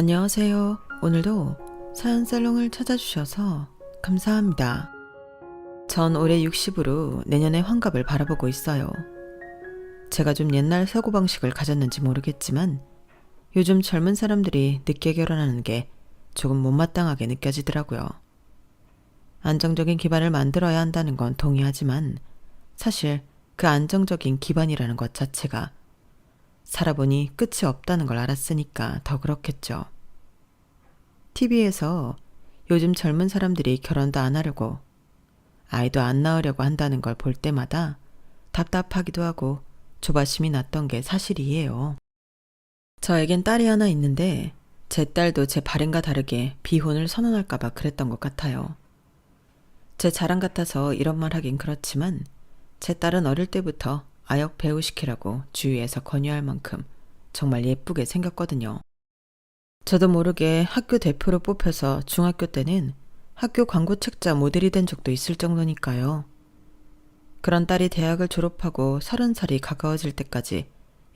안녕하세요. 오늘도 사연살롱을 찾아주셔서 감사합니다. 전 올해 60으로 내년에 환갑을 바라보고 있어요. 제가 좀 옛날 사고방식을 가졌는지 모르겠지만 요즘 젊은 사람들이 늦게 결혼하는 게 조금 못마땅하게 느껴지더라고요. 안정적인 기반을 만들어야 한다는 건 동의하지만 사실 그 안정적인 기반이라는 것 자체가 살아보니 끝이 없다는 걸 알았으니까 더 그렇겠죠. TV에서 요즘 젊은 사람들이 결혼도 안 하려고 아이도 안 낳으려고 한다는 걸 볼 때마다 답답하기도 하고 조바심이 났던 게 사실이에요. 저에겐 딸이 하나 있는데 제 딸도 제 바램과 다르게 비혼을 선언할까봐 그랬던 것 같아요. 제 자랑 같아서 이런 말 하긴 그렇지만 제 딸은 어릴 때부터 아역 배우 시키라고 주위에서 권유할 만큼 정말 예쁘게 생겼거든요. 저도 모르게 학교 대표로 뽑혀서 중학교 때는 학교 광고 책자 모델이 된 적도 있을 정도니까요. 그런 딸이 대학을 졸업하고 30살이 가까워질 때까지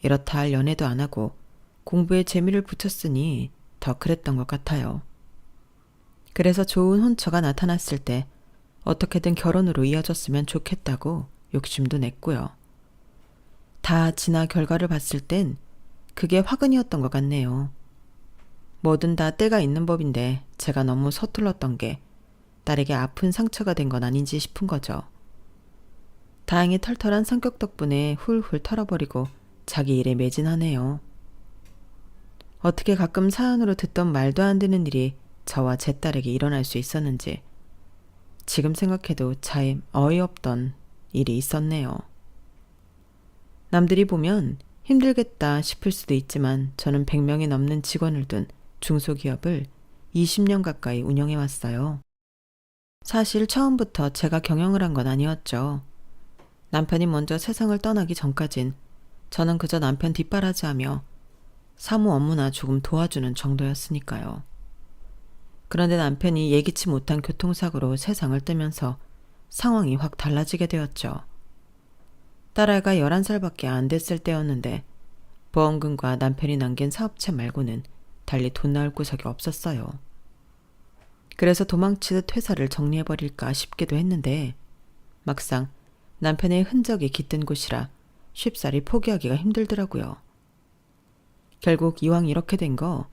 이렇다 할 연애도 안 하고 공부에 재미를 붙였으니 더 그랬던 것 같아요. 그래서 좋은 혼처가 나타났을 때 어떻게든 결혼으로 이어졌으면 좋겠다고 욕심도 냈고요. 다 지나 결과를 봤을 땐 그게 화근이었던 것 같네요. 뭐든 다 때가 있는 법인데 제가 너무 서툴렀던 게 딸에게 아픈 상처가 된 건 아닌지 싶은 거죠. 다행히 털털한 성격 덕분에 훌훌 털어버리고 자기 일에 매진하네요. 어떻게 가끔 사연으로 듣던 말도 안 되는 일이 저와 제 딸에게 일어날 수 있었는지 지금 생각해도 참 어이없던 일이 있었네요. 남들이 보면 힘들겠다 싶을 수도 있지만 저는 100명이 넘는 직원을 둔 중소기업을 20년 가까이 운영해왔어요. 사실 처음부터 제가 경영을 한 건 아니었죠. 남편이 먼저 세상을 떠나기 전까진 저는 그저 남편 뒷바라지하며 사무 업무나 조금 도와주는 정도였으니까요. 그런데 남편이 예기치 못한 교통사고로 세상을 뜨면서 상황이 확 달라지게 되었죠. 딸아이가 11살밖에 안 됐을 때였는데 보험금과 남편이 남긴 사업체 말고는 달리 돈 나올 구석이 없었어요. 그래서 도망치듯 회사를 정리해버릴까 싶기도 했는데 막상 남편의 흔적이 깃든 곳이라 쉽사리 포기하기가 힘들더라고요. 결국 이왕 이렇게 된 거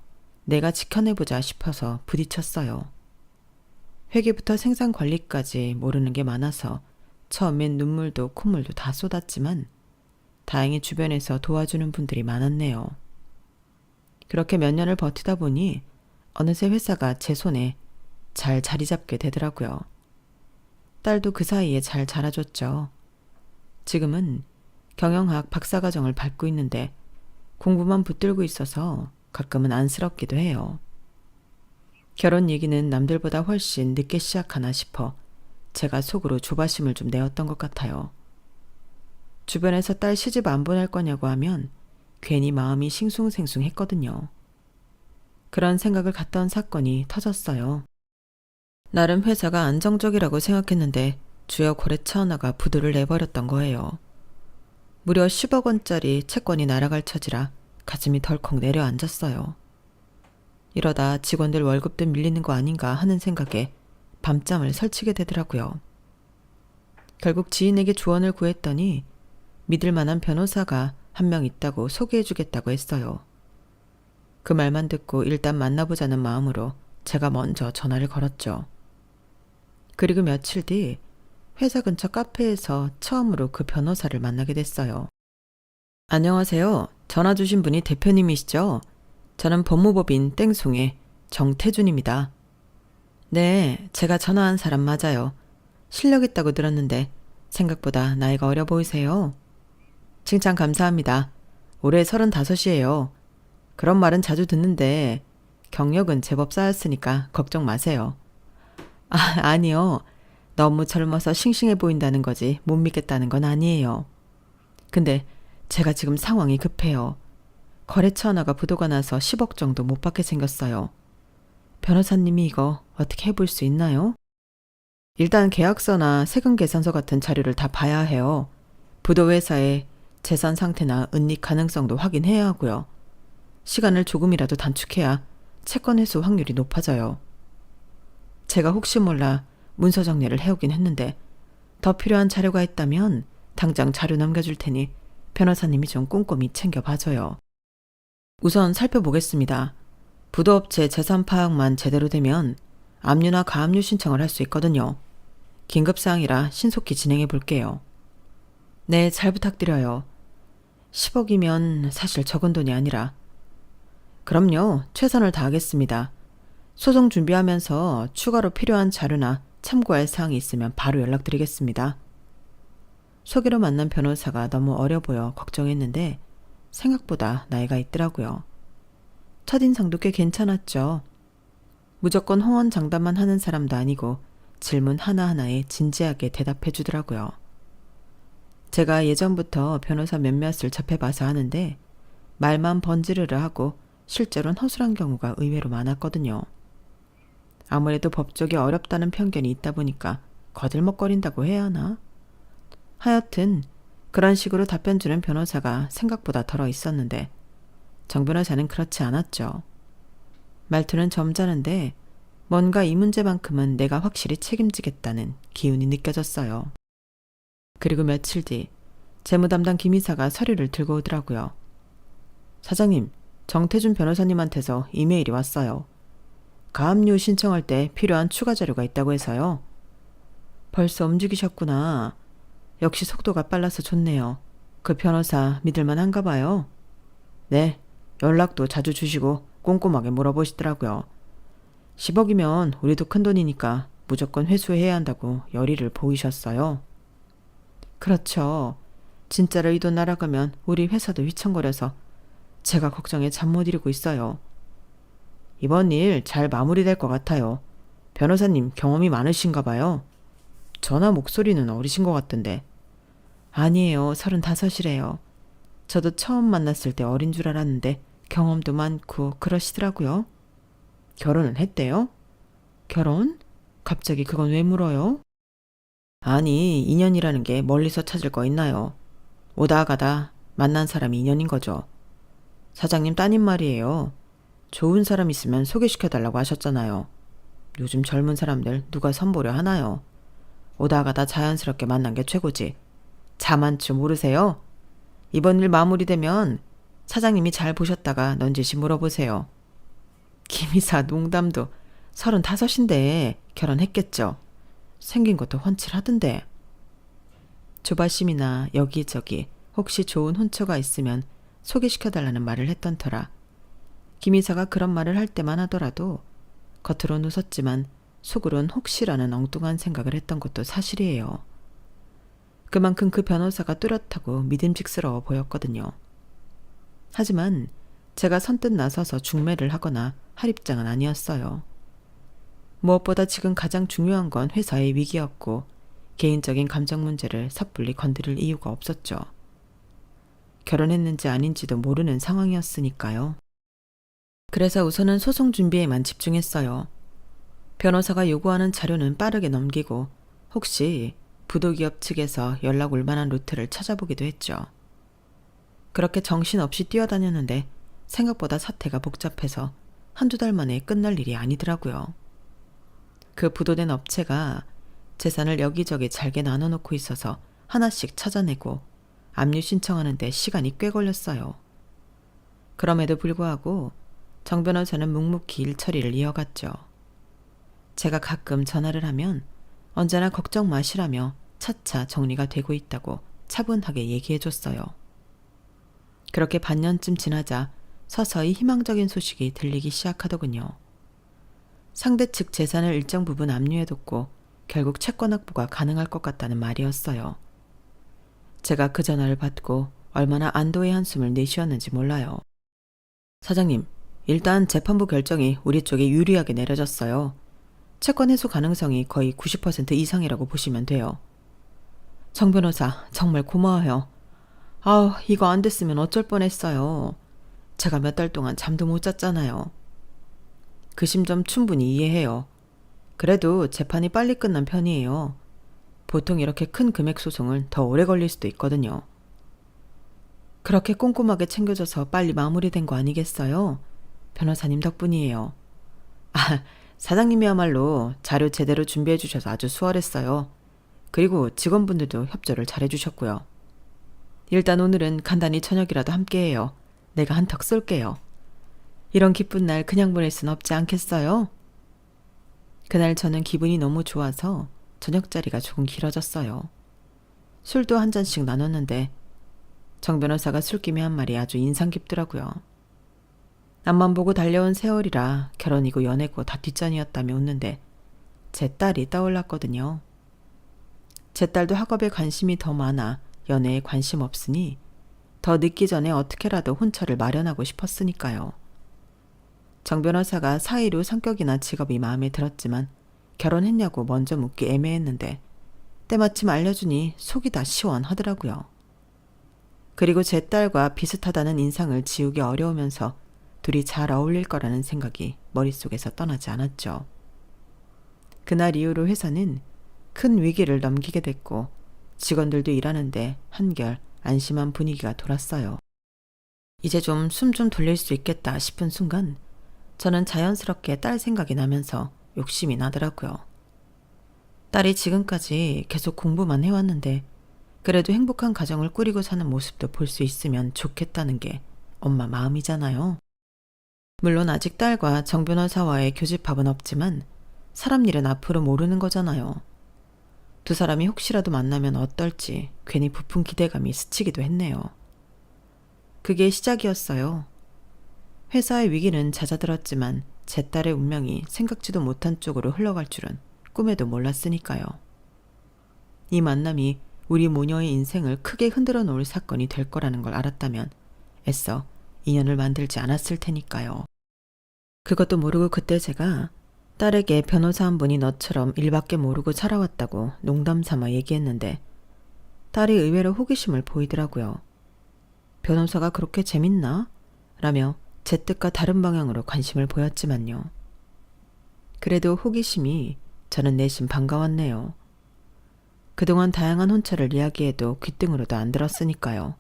내가 지켜내보자 싶어서 부딪혔어요. 회계부터 생산관리까지 모르는 게 많아서 처음엔 눈물도 콧물도 다 쏟았지만 다행히 주변에서 도와주는 분들이 많았네요. 그렇게 몇 년을 버티다 보니 어느새 회사가 제 손에 잘 자리 잡게 되더라고요. 딸도 그 사이에 잘 자라줬죠. 지금은 경영학 박사과정을 밟고 있는데 공부만 붙들고 있어서 가끔은 안쓰럽기도 해요. 결혼 얘기는 남들보다 훨씬 늦게 시작하나 싶어 제가 속으로 조바심을 좀 내었던 것 같아요. 주변에서 딸 시집 안 보낼 거냐고 하면 괜히 마음이 싱숭생숭했거든요. 그런 생각을 갖던 사건이 터졌어요. 나름 회사가 안정적이라고 생각했는데 주요 거래처 하나가 부도를 내버렸던 거예요. 무려 10억 원짜리 채권이 날아갈 처지라 가슴이 덜컥 내려앉았어요. 이러다 직원들 월급도 밀리는 거 아닌가 하는 생각에 밤잠을 설치게 되더라고요. 결국 지인에게 조언을 구했더니 믿을 만한 변호사가 한 명 있다고 소개해주겠다고 했어요. 그 말만 듣고 일단 만나보자는 마음으로 제가 먼저 전화를 걸었죠. 그리고 며칠 뒤 회사 근처 카페에서 처음으로 그 변호사를 만나게 됐어요. 안녕하세요. 전화 주신 분이 대표님이시죠? 저는 법무법인 땡송의 정태준입니다. 네, 제가 전화한 사람 맞아요. 실력 있다고 들었는데 생각보다 나이가 어려 보이세요. 칭찬 감사합니다. 올해 35이에요. 그런 말은 자주 듣는데 경력은 제법 쌓였으니까 걱정 마세요. 아니요. 너무 젊어서 싱싱해 보인다는 거지 못 믿겠다는 건 아니에요. 근데 제가 지금 상황이 급해요. 거래처 하나가 부도가 나서 10억 정도 못 받게 생겼어요. 변호사님이 이거 어떻게 해볼 수 있나요? 일단 계약서나 세금 계산서 같은 자료를 다 봐야 해요. 부도 회사의 재산 상태나 은닉 가능성도 확인해야 하고요. 시간을 조금이라도 단축해야 채권 회수 확률이 높아져요. 제가 혹시 몰라 문서 정리를 해오긴 했는데 더 필요한 자료가 있다면 당장 자료 남겨줄 테니 변호사님이 좀 꼼꼼히 챙겨봐줘요. 우선 살펴보겠습니다. 부도업체 재산 파악만 제대로 되면 압류나 가압류 신청을 할 수 있거든요. 긴급사항이라 신속히 진행해 볼게요. 네, 잘 부탁드려요. 10억이면 사실 적은 돈이 아니라. 그럼요, 최선을 다하겠습니다. 소송 준비하면서 추가로 필요한 자료나 참고할 사항이 있으면 바로 연락드리겠습니다. 소개로 만난 변호사가 너무 어려 보여 걱정했는데 생각보다 나이가 있더라고요. 첫인상도 꽤 괜찮았죠. 무조건 호언장담만 하는 사람도 아니고 질문 하나하나에 진지하게 대답해 주더라고요. 제가 예전부터 변호사 몇몇을 접해봐서 아는데 말만 번지르르 하고 실제로는 허술한 경우가 의외로 많았거든요. 아무래도 법조계 어렵다는 편견이 있다 보니까 거들먹거린다고 해야 하나? 하여튼 그런 식으로 답변 주는 변호사가 생각보다 덜어 있었는데 정 변호사는 그렇지 않았죠. 말투는 점잖은데 뭔가 이 문제만큼은 내가 확실히 책임지겠다는 기운이 느껴졌어요. 그리고 며칠 뒤 재무담당 김이사가 서류를 들고 오더라고요. 사장님, 정태준 변호사님한테서 이메일이 왔어요. 가압류 신청할 때 필요한 추가 자료가 있다고 해서요. 벌써 움직이셨구나. 역시 속도가 빨라서 좋네요. 그 변호사 믿을만한가 봐요. 네, 연락도 자주 주시고 꼼꼼하게 물어보시더라고요. 10억이면 우리도 큰돈이니까 무조건 회수해야 한다고 열의를 보이셨어요. 그렇죠. 진짜로 이 돈 날아가면 우리 회사도 휘청거려서 제가 걱정에 잠 못 이루고 있어요. 이번 일 잘 마무리될 것 같아요. 변호사님 경험이 많으신가 봐요. 전화 목소리는 어리신 것 같던데. 아니에요. 35이래요. 저도 처음 만났을 때 어린 줄 알았는데 경험도 많고 그러시더라고요. 결혼은 했대요? 결혼? 갑자기 그건 왜 물어요? 아니, 인연이라는 게 멀리서 찾을 거 있나요? 오다 가다 만난 사람이 인연인 거죠. 사장님 따님 말이에요. 좋은 사람 있으면 소개시켜달라고 하셨잖아요. 요즘 젊은 사람들 누가 선보려 하나요? 오다 가다 자연스럽게 만난 게 최고지. 자만추 모르세요? 이번 일 마무리되면 사장님이 잘 보셨다가 넌지시 물어보세요. 김이사 농담도 35인데 결혼했겠죠. 생긴 것도 훤칠하던데. 조바심이나 여기저기 혹시 좋은 혼처가 있으면 소개시켜달라는 말을 했던 터라 김이사가 그런 말을 할 때만 하더라도 겉으론 웃었지만 속으론 혹시라는 엉뚱한 생각을 했던 것도 사실이에요. 그만큼 그 변호사가 뚜렷하고 믿음직스러워 보였거든요. 하지만 제가 선뜻 나서서 중매를 하거나 할 입장은 아니었어요. 무엇보다 지금 가장 중요한 건 회사의 위기였고 개인적인 감정 문제를 섣불리 건드릴 이유가 없었죠. 결혼했는지 아닌지도 모르는 상황이었으니까요. 그래서 우선은 소송 준비에만 집중했어요. 변호사가 요구하는 자료는 빠르게 넘기고 혹시 부도기업 측에서 연락 올 만한 루트를 찾아보기도 했죠. 그렇게 정신없이 뛰어다녔는데 생각보다 사태가 복잡해서 한두 달 만에 끝날 일이 아니더라고요. 그 부도된 업체가 재산을 여기저기 잘게 나눠놓고 있어서 하나씩 찾아내고 압류 신청하는데 시간이 꽤 걸렸어요. 그럼에도 불구하고 정 변호사는 묵묵히 일 처리를 이어갔죠. 제가 가끔 전화를 하면 언제나 걱정 마시라며 차차 정리가 되고 있다고 차분하게 얘기해줬어요. 그렇게 반년쯤 지나자 서서히 희망적인 소식이 들리기 시작하더군요. 상대 측 재산을 일정 부분 압류해뒀고 결국 채권 확보가 가능할 것 같다는 말이었어요. 제가 그 전화를 받고 얼마나 안도의 한숨을 내쉬었는지 몰라요. 사장님, 일단 재판부 결정이 우리 쪽에 유리하게 내려졌어요. 채권 해소 가능성이 거의 90% 이상이라고 보시면 돼요. 정 변호사, 정말 고마워요. 아우, 이거 안 됐으면 어쩔 뻔했어요. 제가 몇 달 동안 잠도 못 잤잖아요. 그 심정 충분히 이해해요. 그래도 재판이 빨리 끝난 편이에요. 보통 이렇게 큰 금액 소송은 더 오래 걸릴 수도 있거든요. 그렇게 꼼꼼하게 챙겨줘서 빨리 마무리된 거 아니겠어요? 변호사님 덕분이에요. 아, 사장님이야말로 자료 제대로 준비해 주셔서 아주 수월했어요. 그리고 직원분들도 협조를 잘해 주셨고요. 일단 오늘은 간단히 저녁이라도 함께해요. 내가 한턱 쏠게요. 이런 기쁜 날 그냥 보낼 순 없지 않겠어요? 그날 저는 기분이 너무 좋아서 저녁 자리가 조금 길어졌어요. 술도 한 잔씩 나눴는데 정 변호사가 술김에 한 말이 아주 인상 깊더라고요. 앞만 보고 달려온 세월이라 결혼이고 연애고 다 뒷전이었다며 웃는데 제 딸이 떠올랐거든요. 제 딸도 학업에 관심이 더 많아 연애에 관심 없으니 더 늦기 전에 어떻게라도 혼처를 마련하고 싶었으니까요. 정 변호사가 사이로 성격이나 직업이 마음에 들었지만 결혼했냐고 먼저 묻기 애매했는데 때마침 알려주니 속이 다 시원하더라고요. 그리고 제 딸과 비슷하다는 인상을 지우기 어려우면서 둘이 잘 어울릴 거라는 생각이 머릿속에서 떠나지 않았죠. 그날 이후로 회사는 큰 위기를 넘기게 됐고 직원들도 일하는데 한결 안심한 분위기가 돌았어요. 이제 좀 숨 좀 돌릴 수 있겠다 싶은 순간 저는 자연스럽게 딸 생각이 나면서 욕심이 나더라고요. 딸이 지금까지 계속 공부만 해왔는데 그래도 행복한 가정을 꾸리고 사는 모습도 볼 수 있으면 좋겠다는 게 엄마 마음이잖아요. 물론 아직 딸과 정 변호사와의 교집합은 없지만 사람 일은 앞으로 모르는 거잖아요. 두 사람이 혹시라도 만나면 어떨지 괜히 부푼 기대감이 스치기도 했네요. 그게 시작이었어요. 회사의 위기는 잦아들었지만 제 딸의 운명이 생각지도 못한 쪽으로 흘러갈 줄은 꿈에도 몰랐으니까요. 이 만남이 우리 모녀의 인생을 크게 흔들어 놓을 사건이 될 거라는 걸 알았다면 애써 인연을 만들지 않았을 테니까요. 그것도 모르고 그때 제가 딸에게 변호사 한 분이 너처럼 일밖에 모르고 살아왔다고 농담 삼아 얘기했는데 딸이 의외로 호기심을 보이더라고요. 변호사가 그렇게 재밌나? 라며 제 뜻과 다른 방향으로 관심을 보였지만요. 그래도 호기심이 저는 내심 반가웠네요. 그동안 다양한 혼처를 이야기해도 귓등으로도 안 들었으니까요.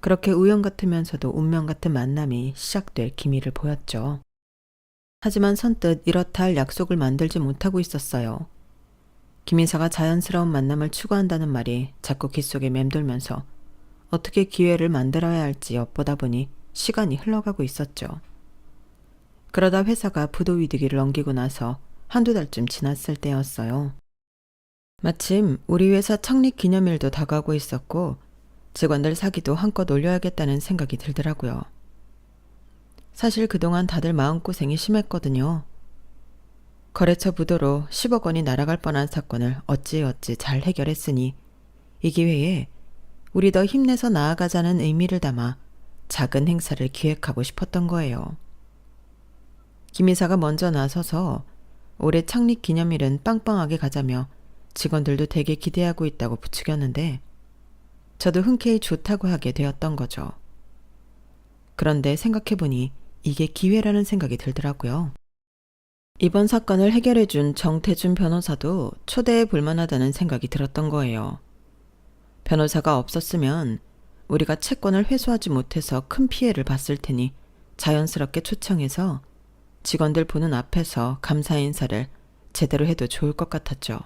그렇게 우연 같으면서도 운명 같은 만남이 시작될 기미를 보였죠. 하지만 선뜻 이렇다 할 약속을 만들지 못하고 있었어요. 김인사가 자연스러운 만남을 추구한다는 말이 자꾸 귓속에 맴돌면서 어떻게 기회를 만들어야 할지 엿보다 보니 시간이 흘러가고 있었죠. 그러다 회사가 부도 위기를 넘기고 나서 한두 달쯤 지났을 때였어요. 마침 우리 회사 창립 기념일도 다가오고 있었고 직원들 사기도 한껏 올려야겠다는 생각이 들더라고요. 사실 그동안 다들 마음고생이 심했거든요. 거래처 부도로 10억 원이 날아갈 뻔한 사건을 어찌어찌 잘 해결했으니 이 기회에 우리 더 힘내서 나아가자는 의미를 담아 작은 행사를 기획하고 싶었던 거예요. 김 이사가 먼저 나서서 올해 창립 기념일은 빵빵하게 가자며 직원들도 되게 기대하고 있다고 부추겼는데 저도 흔쾌히 좋다고 하게 되었던 거죠. 그런데 생각해보니 이게 기회라는 생각이 들더라고요. 이번 사건을 해결해준 정태준 변호사도 초대해 볼만하다는 생각이 들었던 거예요. 변호사가 없었으면 우리가 채권을 회수하지 못해서 큰 피해를 봤을 테니 자연스럽게 초청해서 직원들 보는 앞에서 감사 인사를 제대로 해도 좋을 것 같았죠.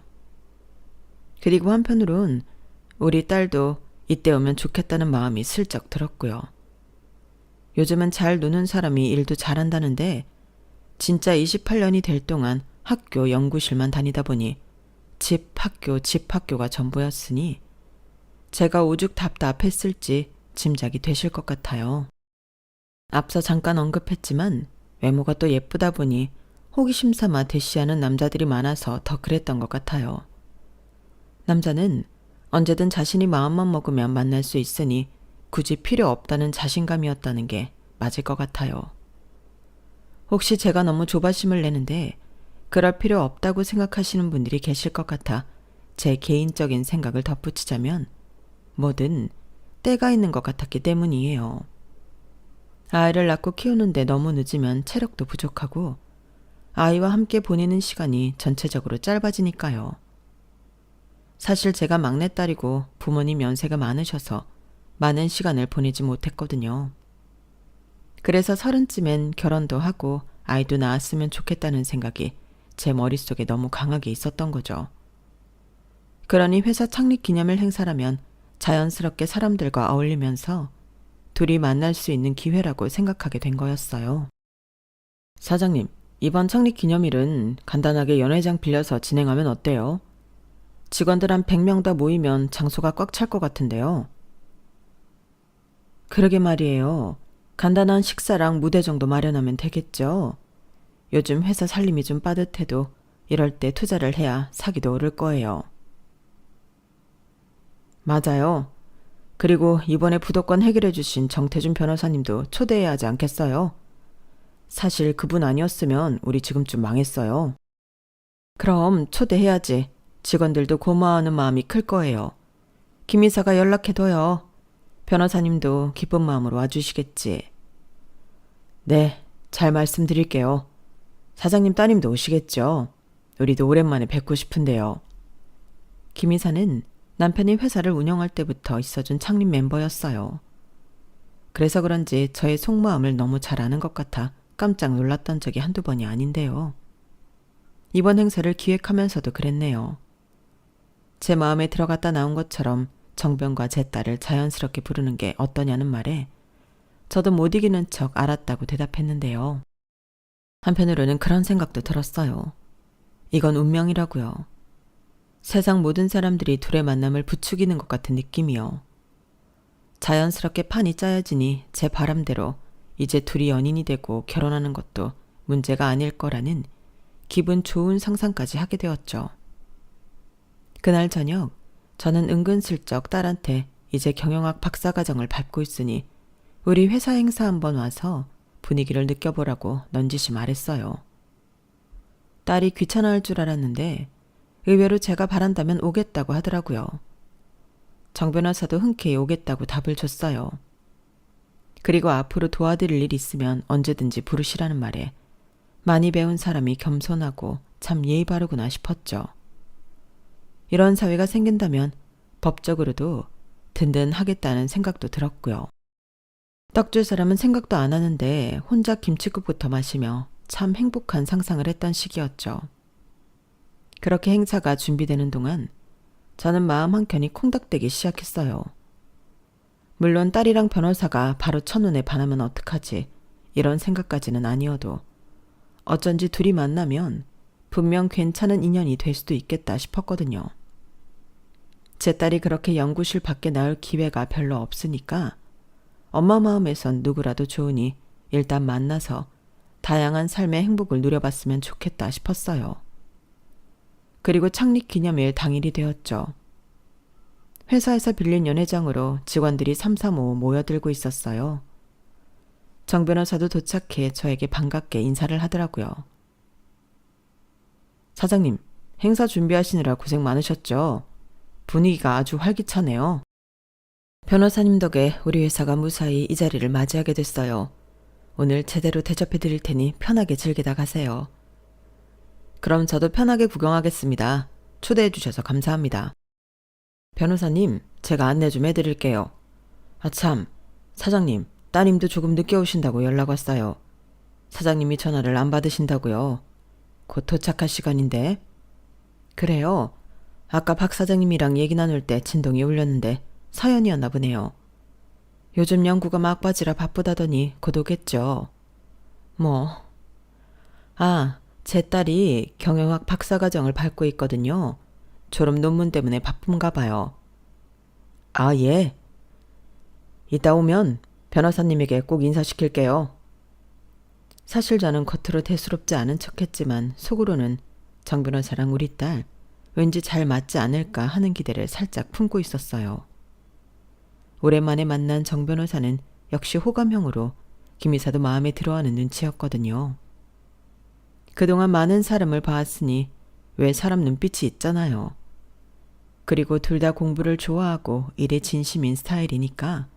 그리고 한편으론 우리 딸도 이때 오면 좋겠다는 마음이 슬쩍 들었고요. 요즘은 잘 노는 사람이 일도 잘한다는데 진짜 28년이 될 동안 학교 연구실만 다니다 보니 집 학교가 전부였으니 제가 오죽 답답했을지 짐작이 되실 것 같아요. 앞서 잠깐 언급했지만 외모가 또 예쁘다 보니 호기심 삼아 대시하는 남자들이 많아서 더 그랬던 것 같아요. 남자는 언제든 자신이 마음만 먹으면 만날 수 있으니 굳이 필요 없다는 자신감이었다는 게 맞을 것 같아요. 혹시 제가 너무 조바심을 내는데 그럴 필요 없다고 생각하시는 분들이 계실 것 같아 제 개인적인 생각을 덧붙이자면 뭐든 때가 있는 것 같았기 때문이에요. 아이를 낳고 키우는데 너무 늦으면 체력도 부족하고 아이와 함께 보내는 시간이 전체적으로 짧아지니까요. 사실 제가 막내딸이고 부모님 연세가 많으셔서 많은 시간을 보내지 못했거든요. 그래서 30쯤엔 결혼도 하고 아이도 낳았으면 좋겠다는 생각이 제 머릿속에 너무 강하게 있었던 거죠. 그러니 회사 창립 기념일 행사라면 자연스럽게 사람들과 어울리면서 둘이 만날 수 있는 기회라고 생각하게 된 거였어요. 사장님, 이번 창립 기념일은 간단하게 연회장 빌려서 진행하면 어때요? 직원들 한 100명 다 모이면 장소가 꽉 찰 것 같은데요. 그러게 말이에요. 간단한 식사랑 무대 정도 마련하면 되겠죠. 요즘 회사 살림이 좀 빠듯해도 이럴 때 투자를 해야 사기도 오를 거예요. 맞아요. 그리고 이번에 부도건 해결해 주신 정태준 변호사님도 초대해야 하지 않겠어요? 사실 그분 아니었으면 우리 지금쯤 망했어요. 그럼 초대해야지. 직원들도 고마워하는 마음이 클 거예요. 김 이사가 연락해둬요. 변호사님도 기쁜 마음으로 와주시겠지. 네, 잘 말씀드릴게요. 사장님 따님도 오시겠죠? 우리도 오랜만에 뵙고 싶은데요. 김 이사는 남편이 회사를 운영할 때부터 있어준 창립 멤버였어요. 그래서 그런지 저의 속마음을 너무 잘 아는 것 같아 깜짝 놀랐던 적이 한두 번이 아닌데요. 이번 행사를 기획하면서도 그랬네요. 제 마음에 들어갔다 나온 것처럼 정변과 제 딸을 자연스럽게 부르는 게 어떠냐는 말에 저도 못 이기는 척 알았다고 대답했는데요. 한편으로는 그런 생각도 들었어요. 이건 운명이라고요. 세상 모든 사람들이 둘의 만남을 부추기는 것 같은 느낌이요. 자연스럽게 판이 짜여지니 제 바람대로 이제 둘이 연인이 되고 결혼하는 것도 문제가 아닐 거라는 기분 좋은 상상까지 하게 되었죠. 그날 저녁 저는 은근슬쩍 딸한테 이제 경영학 박사과정을 밟고 있으니 우리 회사 행사 한번 와서 분위기를 느껴보라고 넌지시 말했어요. 딸이 귀찮아할 줄 알았는데 의외로 제가 바란다면 오겠다고 하더라고요. 정 변호사도 흔쾌히 오겠다고 답을 줬어요. 그리고 앞으로 도와드릴 일 있으면 언제든지 부르시라는 말에 많이 배운 사람이 겸손하고 참 예의 바르구나 싶었죠. 이런 사회가 생긴다면 법적으로도 든든하겠다는 생각도 들었고요. 떡 줄 사람은 생각도 안 하는데 혼자 김치국부터 마시며 참 행복한 상상을 했던 시기였죠. 그렇게 행사가 준비되는 동안 저는 마음 한켠이 콩닥대기 시작했어요. 물론 딸이랑 변호사가 바로 첫눈에 반하면 어떡하지 이런 생각까지는 아니어도 어쩐지 둘이 만나면 분명 괜찮은 인연이 될 수도 있겠다 싶었거든요. 제 딸이 그렇게 연구실 밖에 나올 기회가 별로 없으니까 엄마 마음에선 누구라도 좋으니 일단 만나서 다양한 삶의 행복을 누려봤으면 좋겠다 싶었어요. 그리고 창립 기념일 당일이 되었죠. 회사에서 빌린 연회장으로 직원들이 삼삼오오 모여들고 있었어요. 정 변호사도 도착해 저에게 반갑게 인사를 하더라고요. 사장님, 행사 준비하시느라 고생 많으셨죠? 분위기가 아주 활기차네요. 변호사님 덕에 우리 회사가 무사히 이 자리를 맞이하게 됐어요. 오늘 제대로 대접해 드릴 테니 편하게 즐기다 가세요. 그럼 저도 편하게 구경하겠습니다. 초대해 주셔서 감사합니다. 변호사님, 제가 안내 좀 해드릴게요. 아참, 사장님, 따님도 조금 늦게 오신다고 연락 왔어요. 사장님이 전화를 안 받으신다고요. 곧 도착할 시간인데. 그래요? 아까 박 사장님이랑 얘기 나눌 때 진동이 울렸는데 사연이었나 보네요. 요즘 연구가 막바지라 바쁘다더니 곧 오겠죠. 제 딸이 경영학 박사과정을 밟고 있거든요. 졸업 논문 때문에 바쁜가 봐요. 아, 예. 이따 오면 변호사님에게 꼭 인사시킬게요. 사실 저는 겉으로 대수롭지 않은 척했지만 속으로는 정 변호사랑 우리 딸 왠지 잘 맞지 않을까 하는 기대를 살짝 품고 있었어요. 오랜만에 만난 정 변호사는 역시 호감형으로 김 이사도 마음에 들어하는 눈치였거든요. 그동안 많은 사람을 봐왔으니 왜 사람 눈빛이 있잖아요. 그리고 둘 다 공부를 좋아하고 일에 진심인 스타일이니까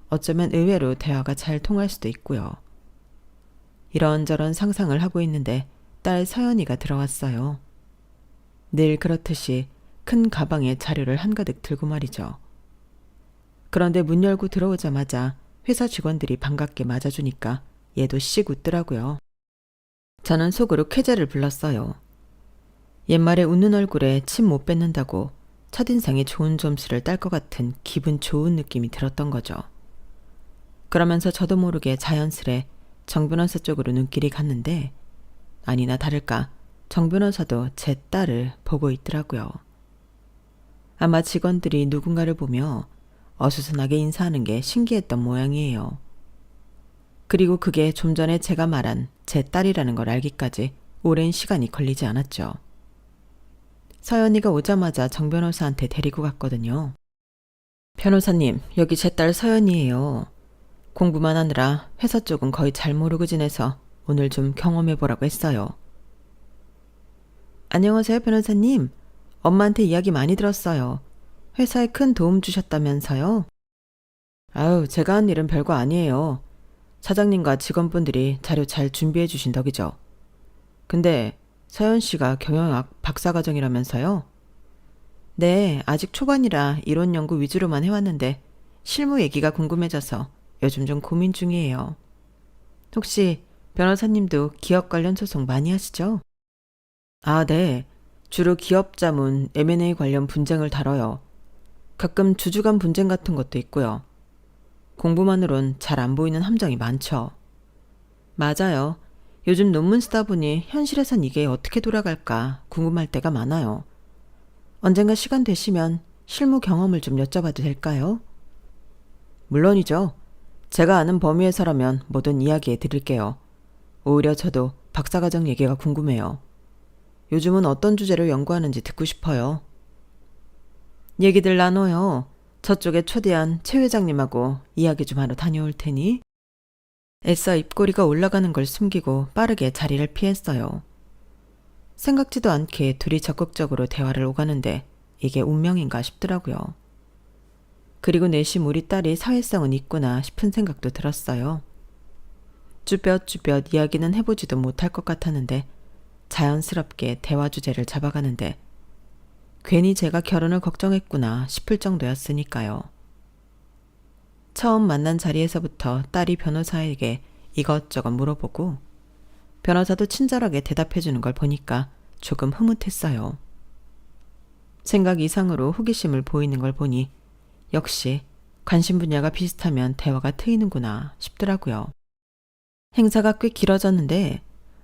어쩌면 의외로 대화가 잘 통할 수도 있고요. 이런저런 상상을 하고 있는데 딸 서연이가 들어왔어요. 늘 그렇듯이 큰 가방에 자료를 한가득 들고 말이죠. 그런데 문 열고 들어오자마자 회사 직원들이 반갑게 맞아주니까 얘도 씩 웃더라고요. 저는 속으로 쾌재를 불렀어요. 옛말에 웃는 얼굴에 침 못 뱉는다고 첫인상에 좋은 점수를 딸 것 같은 기분 좋은 느낌이 들었던 거죠. 그러면서 저도 모르게 자연스레 정 변호사 쪽으로 눈길이 갔는데 아니나 다를까 정 변호사도 제 딸을 보고 있더라고요. 아마 직원들이 누군가를 보며 어수선하게 인사하는 게 신기했던 모양이에요. 그리고 그게 좀 전에 제가 말한 제 딸이라는 걸 알기까지 오랜 시간이 걸리지 않았죠. 서연이가 오자마자 정 변호사한테 데리고 갔거든요. 변호사님, 여기 제 딸 서연이에요. 공부만 하느라 회사 쪽은 거의 잘 모르고 지내서 오늘 좀 경험해보라고 했어요. 안녕하세요, 변호사님. 엄마한테 이야기 많이 들었어요. 회사에 큰 도움 주셨다면서요? 아유, 제가 한 일은 별거 아니에요. 사장님과 직원분들이 자료 잘 준비해 주신 덕이죠. 근데 서연 씨가 경영학 박사과정이라면서요? 네, 아직 초반이라 이론 연구 위주로만 해왔는데 실무 얘기가 궁금해져서 요즘 좀 고민 중이에요. 혹시 변호사님도 기업 관련 소송 많이 하시죠? 아, 네. 주로 기업 자문, M&A 관련 분쟁을 다뤄요. 가끔 주주간 분쟁 같은 것도 있고요. 공부만으론 잘 안 보이는 함정이 많죠. 맞아요. 요즘 논문 쓰다 보니 현실에선 이게 어떻게 돌아갈까 궁금할 때가 많아요. 언젠가 시간 되시면 실무 경험을 좀 여쭤봐도 될까요? 물론이죠. 제가 아는 범위에서라면 뭐든 이야기해 드릴게요. 오히려 저도 박사과정 얘기가 궁금해요. 요즘은 어떤 주제로 연구하는지 듣고 싶어요. 얘기들 나눠요. 저쪽에 초대한 최 회장님하고 이야기 좀 하러 다녀올 테니. 애써 입꼬리가 올라가는 걸 숨기고 빠르게 자리를 피했어요. 생각지도 않게 둘이 적극적으로 대화를 오가는데 이게 운명인가 싶더라고요. 그리고 내심 우리 딸이 사회성은 있구나 싶은 생각도 들었어요. 쭈뼛쭈뼛 이야기는 해보지도 못할 것 같았는데 자연스럽게 대화 주제를 잡아가는데 괜히 제가 결혼을 걱정했구나 싶을 정도였으니까요. 처음 만난 자리에서부터 딸이 변호사에게 이것저것 물어보고 변호사도 친절하게 대답해주는 걸 보니까 조금 흐뭇했어요. 생각 이상으로 호기심을 보이는 걸 보니 역시 관심 분야가 비슷하면 대화가 트이는구나 싶더라고요. 행사가 꽤 길어졌는데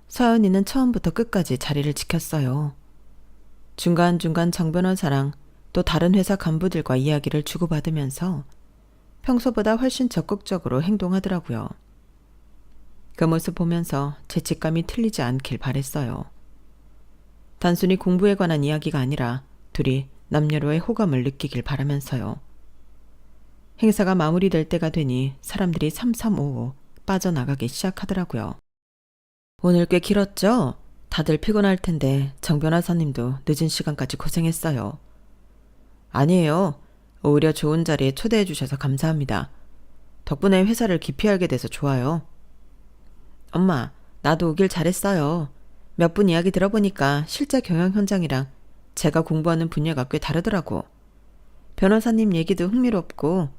서연이는 처음부터 끝까지 자리를 지켰어요. 중간중간 정 변호사랑 또 다른 회사 간부들과 이야기를 주고받으면서 평소보다 훨씬 적극적으로 행동하더라고요. 그 모습 보면서 죄책감이 틀리지 않길 바랬어요. 단순히 공부에 관한 이야기가 아니라 둘이 남녀로의 호감을 느끼길 바라면서요. 행사가 마무리될 때가 되니 사람들이 삼삼오오 빠져나가기 시작하더라고요. 오늘 꽤 길었죠? 다들 피곤할 텐데 정 변호사님도 늦은 시간까지 고생했어요. 아니에요. 오히려 좋은 자리에 초대해 주셔서 감사합니다. 덕분에 회사를 깊이 알게 돼서 좋아요. 엄마, 나도 오길 잘했어요. 몇 분 이야기 들어보니까 실제 경영 현장이랑 제가 공부하는 분야가 꽤 다르더라고. 변호사님 얘기도 흥미롭고.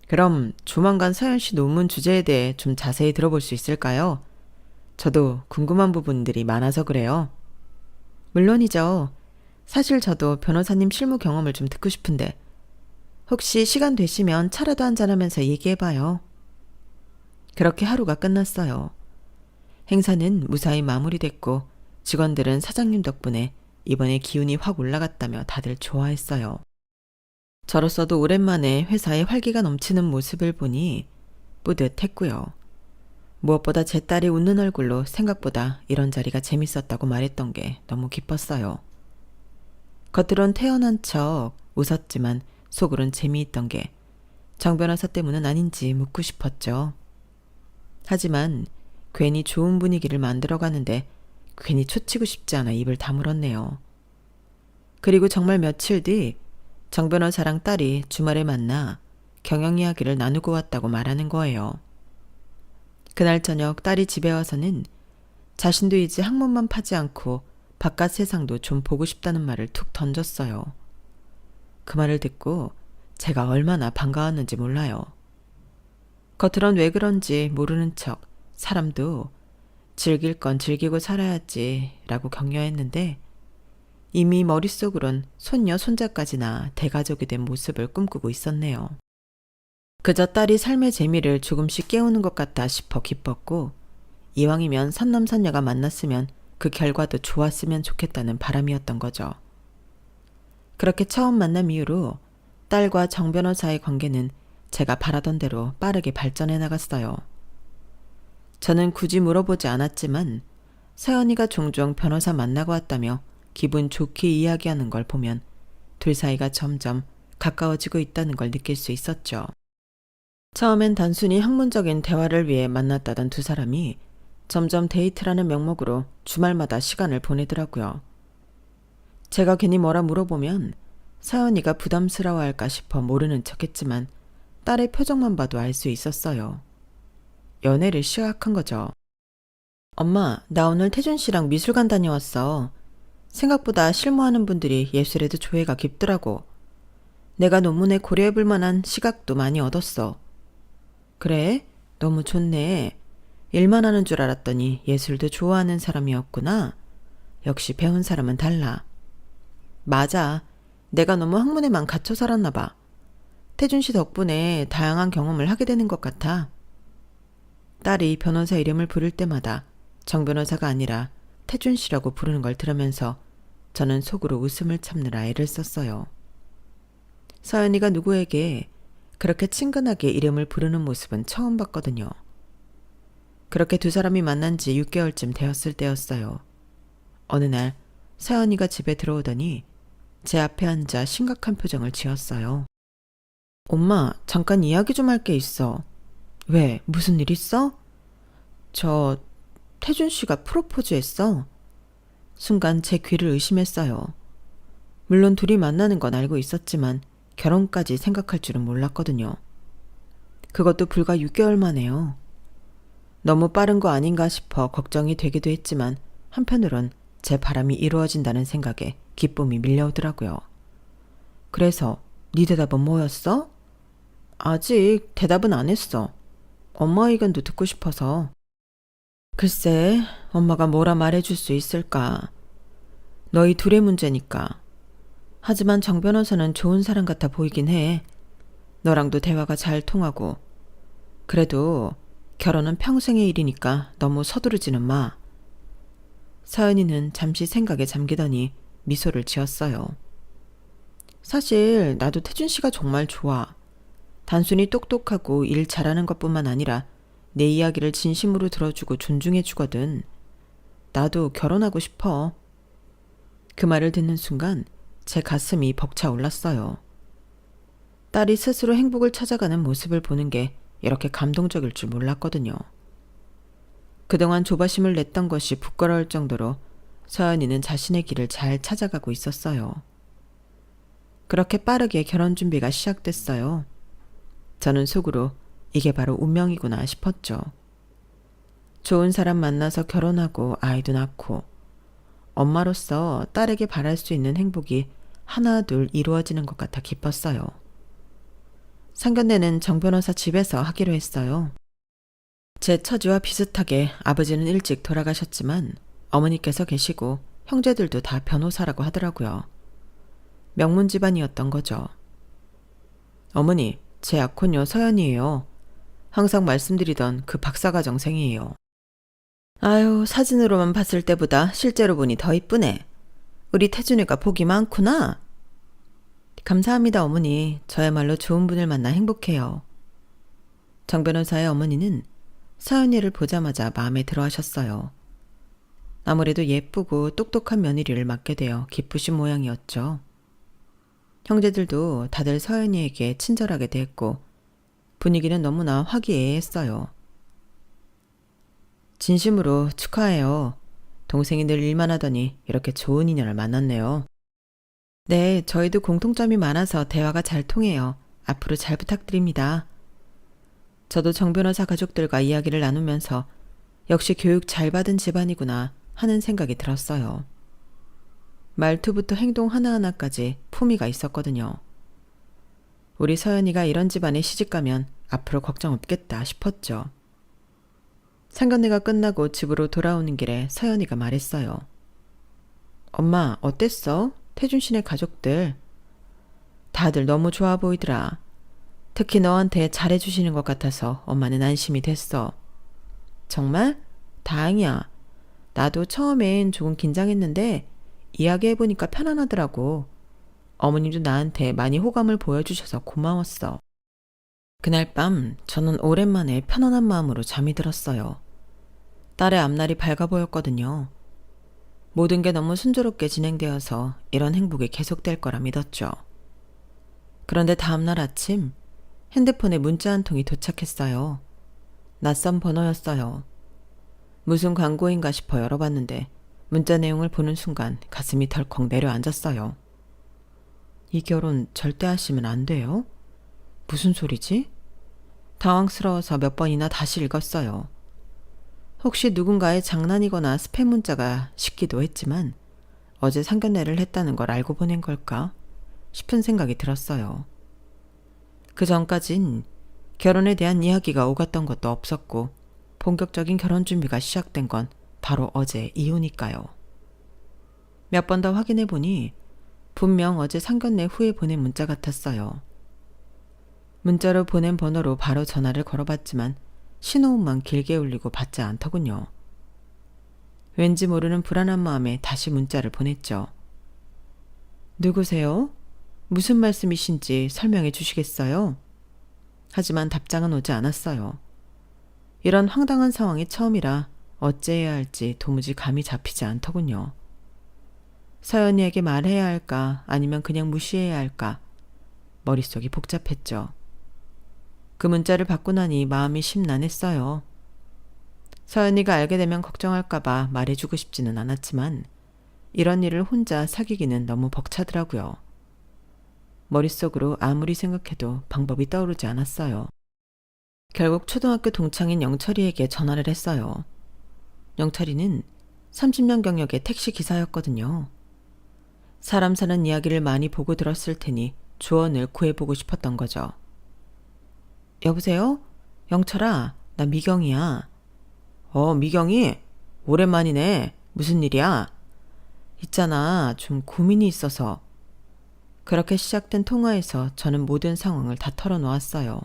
그럼 조만간 서연 씨 논문 주제에 대해 좀 자세히 들어볼 수 있을까요? 저도 궁금한 부분들이 많아서 그래요. 물론이죠. 사실 저도 변호사님 실무 경험을 좀 듣고 싶은데 혹시 시간 되시면 차라도 한잔하면서 얘기해봐요. 그렇게 하루가 끝났어요. 행사는 무사히 마무리됐고 직원들은 사장님 덕분에 이번에 기운이 확 올라갔다며 다들 좋아했어요. 저로서도 오랜만에 회사에 활기가 넘치는 모습을 보니 뿌듯했고요. 무엇보다 제 딸이 웃는 얼굴로 생각보다 이런 자리가 재밌었다고 말했던 게 너무 기뻤어요. 겉으론 태연한 척 웃었지만 속으론 재미있던 게 정 변호사 때문은 아닌지 묻고 싶었죠. 하지만 괜히 좋은 분위기를 만들어가는데 괜히 초치고 싶지 않아 입을 다물었네요. 그리고 정말 며칠 뒤 정 변호사랑 딸이 주말에 만나 경영 이야기를 나누고 왔다고 말하는 거예요. 그날 저녁 딸이 집에 와서는 자신도 이제 학문만 파지 않고 바깥 세상도 좀 보고 싶다는 말을 툭 던졌어요. 그 말을 듣고 제가 얼마나 반가웠는지 몰라요. 겉으론 왜 그런지 모르는 척 사람도 즐길 건 즐기고 살아야지 라고 격려했는데 이미 머릿속으론 손녀 손자까지나 대가족이 된 모습을 꿈꾸고 있었네요. 그저 딸이 삶의 재미를 조금씩 깨우는 것 같다 싶어 기뻤고 이왕이면 선남선녀가 만났으면 그 결과도 좋았으면 좋겠다는 바람이었던 거죠. 그렇게 처음 만남 이후로 딸과 정 변호사의 관계는 제가 바라던 대로 빠르게 발전해 나갔어요. 저는 굳이 물어보지 않았지만 서연이가 종종 변호사 만나고 왔다며 기분 좋게 이야기하는 걸 보면 둘 사이가 점점 가까워지고 있다는 걸 느낄 수 있었죠. 처음엔 단순히 학문적인 대화를 위해 만났다던 두 사람이 점점 데이트라는 명목으로 주말마다 시간을 보내더라고요. 제가 괜히 뭐라 물어보면 서연이가 부담스러워할까 싶어 모르는 척했지만 딸의 표정만 봐도 알 수 있었어요. 연애를 시작한 거죠. 엄마, 나 오늘 태준 씨랑 미술관 다녀왔어. 생각보다 실무하는 분들이 예술에도 조예가 깊더라고. 내가 논문에 고려해볼 만한 시각도 많이 얻었어. 그래? 너무 좋네. 일만 하는 줄 알았더니 예술도 좋아하는 사람이었구나. 역시 배운 사람은 달라. 맞아. 내가 너무 학문에만 갇혀 살았나 봐. 태준 씨 덕분에 다양한 경험을 하게 되는 것 같아. 딸이 변호사 이름을 부를 때마다 정 변호사가 아니라 태준 씨라고 부르는 걸 들으면서 저는 속으로 웃음을 참느라 애를 썼어요. 서연이가 누구에게 그렇게 친근하게 이름을 부르는 모습은 처음 봤거든요. 그렇게 두 사람이 만난 지 6개월쯤 되었을 때였어요. 어느 날 서연이가 집에 들어오더니 제 앞에 앉아 심각한 표정을 지었어요. 엄마, 잠깐 이야기 좀 할 게 있어. 왜? 무슨 일 있어? 저 태준 씨가 프로포즈 했어. 순간 제 귀를 의심했어요. 물론 둘이 만나는 건 알고 있었지만 결혼까지 생각할 줄은 몰랐거든요. 그것도 불과 6개월 만에요. 너무 빠른 거 아닌가 싶어 걱정이 되기도 했지만 한편으론 제 바람이 이루어진다는 생각에 기쁨이 밀려오더라고요. 그래서 네 대답은 뭐였어? 아직 대답은 안 했어. 엄마 의견도 듣고 싶어서. 글쎄, 엄마가 뭐라 말해줄 수 있을까. 너희 둘의 문제니까. 하지만 정 변호사는 좋은 사람 같아 보이긴 해. 너랑도 대화가 잘 통하고. 그래도 결혼은 평생의 일이니까 너무 서두르지는 마. 서연이는 잠시 생각에 잠기더니 미소를 지었어요. 사실 나도 태준 씨가 정말 좋아. 단순히 똑똑하고 일 잘하는 것뿐만 아니라 내 이야기를 진심으로 들어주고 존중해주거든. 나도 결혼하고 싶어. 그 말을 듣는 순간 제 가슴이 벅차올랐어요. 딸이 스스로 행복을 찾아가는 모습을 보는 게 이렇게 감동적일 줄 몰랐거든요. 그동안 조바심을 냈던 것이 부끄러울 정도로 서연이는 자신의 길을 잘 찾아가고 있었어요. 그렇게 빠르게 결혼 준비가 시작됐어요. 저는 속으로 이게 바로 운명이구나 싶었죠. 좋은 사람 만나서 결혼하고 아이도 낳고 엄마로서 딸에게 바랄 수 있는 행복이 하나 둘 이루어지는 것 같아 기뻤어요. 상견례는 정 변호사 집에서 하기로 했어요. 제 처지와 비슷하게 아버지는 일찍 돌아가셨지만 어머니께서 계시고 형제들도 다 변호사라고 하더라고요. 명문 집안이었던 거죠. 어머니, 제 약혼녀 서연이에요. 항상 말씀드리던 그 박사과정생이에요. 아유, 사진으로만 봤을 때보다 실제로 보니 더 이쁘네. 우리 태준이가 복이 많구나. 감사합니다, 어머니. 저야말로 좋은 분을 만나 행복해요. 정 변호사의 어머니는 서연이를 보자마자 마음에 들어 하셨어요. 아무래도 예쁘고 똑똑한 며느리를 맡게 되어 기쁘신 모양이었죠. 형제들도 다들 서연이에게 친절하게 대했고 분위기는 너무나 화기애애했어요. 진심으로 축하해요. 동생이 늘 일만 하더니 이렇게 좋은 인연을 만났네요. 네, 저희도 공통점이 많아서 대화가 잘 통해요. 앞으로 잘 부탁드립니다. 저도 정 변호사 가족들과 이야기를 나누면서 역시 교육 잘 받은 집안이구나 하는 생각이 들었어요. 말투부터 행동 하나하나까지 품위가 있었거든요. 우리 서연이가 이런 집안에 시집가면 앞으로 걱정 없겠다 싶었죠. 상견례가 끝나고 집으로 돌아오는 길에 서연이가 말했어요. 엄마, 어땠어? 태준 씨네 가족들. 다들 너무 좋아 보이더라. 특히 너한테 잘해주시는 것 같아서 엄마는 안심이 됐어. 정말? 다행이야. 나도 처음엔 조금 긴장했는데 이야기해보니까 편안하더라고. 어머님도 나한테 많이 호감을 보여주셔서 고마웠어. 그날 밤 저는 오랜만에 편안한 마음으로 잠이 들었어요. 딸의 앞날이 밝아 보였거든요. 모든 게 너무 순조롭게 진행되어서 이런 행복이 계속될 거라 믿었죠. 그런데 다음날 아침 핸드폰에 문자 한 통이 도착했어요. 낯선 번호였어요. 무슨 광고인가 싶어 열어봤는데 문자 내용을 보는 순간 가슴이 덜컥 내려앉았어요. 이 결혼 절대 하시면 안 돼요? 무슨 소리지? 당황스러워서 몇 번이나 다시 읽었어요. 혹시 누군가의 장난이거나 스팸 문자가 싶기도 했지만 어제 상견례를 했다는 걸 알고 보낸 걸까 싶은 생각이 들었어요. 그 전까진 결혼에 대한 이야기가 오갔던 것도 없었고 본격적인 결혼 준비가 시작된 건 바로 어제 이후니까요. 몇 번 더 확인해 보니 분명 어제 상견례 후에 보낸 문자 같았어요. 문자로 보낸 번호로 바로 전화를 걸어봤지만 신호음만 길게 울리고 받지 않더군요. 왠지 모르는 불안한 마음에 다시 문자를 보냈죠. 누구세요? 무슨 말씀이신지 설명해 주시겠어요? 하지만 답장은 오지 않았어요. 이런 황당한 상황이 처음이라 어찌해야 할지 도무지 감이 잡히지 않더군요. 서연이에게 말해야 할까 아니면 그냥 무시해야 할까 머릿속이 복잡했죠. 그 문자를 받고 나니 마음이 심란했어요. 서연이가 알게 되면 걱정할까봐 말해주고 싶지는 않았지만 이런 일을 혼자 사귀기는 너무 벅차더라고요. 머릿속으로 아무리 생각해도 방법이 떠오르지 않았어요. 결국 초등학교 동창인 영철이에게 전화를 했어요. 영철이는 30년 경력의 택시 기사였거든요. 사람 사는 이야기를 많이 보고 들었을 테니 조언을 구해보고 싶었던 거죠. 여보세요? 영철아, 나 미경이야. 미경이? 오랜만이네. 무슨 일이야? 있잖아, 좀 고민이 있어서. 그렇게 시작된 통화에서 저는 모든 상황을 다 털어놓았어요.